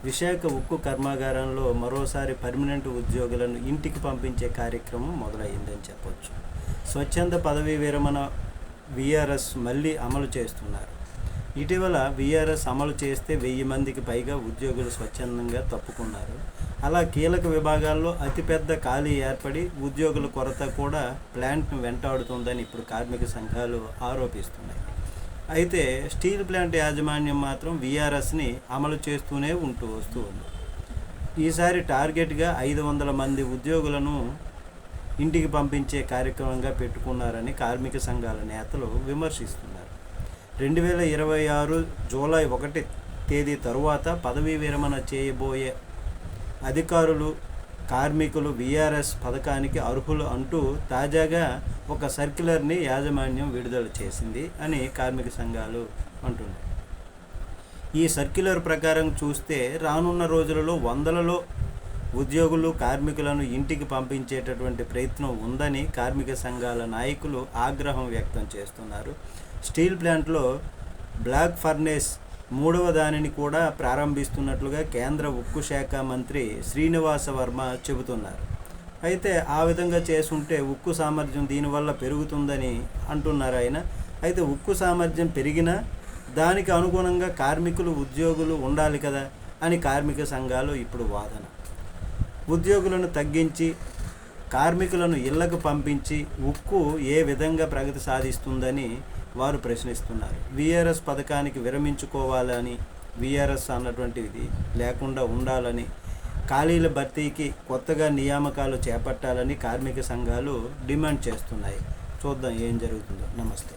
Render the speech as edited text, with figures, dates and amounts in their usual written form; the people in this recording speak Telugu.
విశాఖ ఉక్కు కర్మాగారంలో మరోసారి పర్మనెంట్ ఉద్యోగులను ఇంటికి పంపించే కార్యక్రమం మొదలైందని చెప్పొచ్చు. స్వచ్ఛంద పదవీ విరమణ వీఆర్ఎస్ మళ్ళీ అమలు చేస్తున్నారు. ఇటీవల వీఆర్ఎస్ అమలు చేస్తే 1000 మందికి పైగా ఉద్యోగులు స్వచ్ఛందంగా తప్పుకున్నారు. అలా కీలక విభాగాల్లో అతిపెద్ద ఖాళీ ఏర్పడి ఉద్యోగుల కొరత కూడా ప్లాంట్ను వెంటాడుతుందని ఇప్పుడు కార్మిక సంఘాలు ఆరోపిస్తున్నాయి. అయితే స్టీల్ ప్లాంట్ యాజమాన్యం మాత్రం వీఆర్ఎస్ని అమలు చేస్తూనే వస్తుంది. ఈసారి టార్గెట్గా 500 మంది ఉద్యోగులను ఇంటికి పంపించే కార్యక్రమంగా పెట్టుకున్నారని కార్మిక సంఘాల నేతలు విమర్శిస్తున్నారు. 2026 జూలై 1 తేదీ తరువాత పదవీ విరమణ చేయబోయే అధికారులు, కార్మికులు వీఆర్ఎస్ పథకానికి అర్హులు అంటూ తాజాగా ఒక సర్క్యులర్ని యాజమాన్యం విడుదల చేసింది అని కార్మిక సంఘాలు అంటున్నాయి. ఈ సర్క్యులర్ ప్రకారం చూస్తే రానున్న రోజులలో వందలలో ఉద్యోగులు, కార్మికులను ఇంటికి పంపించేటటువంటి ప్రయత్నం ఉందని కార్మిక సంఘాల నాయకులు ఆగ్రహం వ్యక్తం చేస్తున్నారు. స్టీల్ ప్లాంట్లో బ్లాక్ ఫర్నేస్ 3వ దానిని కూడా ప్రారంభిస్తున్నట్లుగా కేంద్ర ఉక్కు శాఖ మంత్రి శ్రీనివాస వర్మ చెబుతున్నారు. అయితే ఆ విధంగా చేసుంటే ఉక్కు సామర్థ్యం దీనివల్ల పెరుగుతుందని అంటున్నారు ఆయన. అయితే ఉక్కు సామర్థ్యం పెరిగినా దానికి అనుగుణంగా కార్మికులు, ఉద్యోగులు ఉండాలి కదా అని కార్మిక సంఘాలు ఇప్పుడు వాదన. ఉద్యోగులను తగ్గించి కార్మికులను ఇళ్లకు పంపించి ఉక్కు ఏ విధంగా ప్రగతి సాధిస్తుందని వారు ప్రశ్నిస్తున్నారు. వీఆర్ఎస్ పథకానికి విరమించుకోవాలని, వీఆర్ఎస్ అన్నటువంటిది లేకుండా ఉండాలని, ఖాళీల భర్తీకి కొత్తగా నియామకాలు చేపట్టాలని కార్మిక సంఘాలు డిమాండ్ చేస్తున్నాయి. చూద్దాం ఏం జరుగుతుందో. నమస్తే.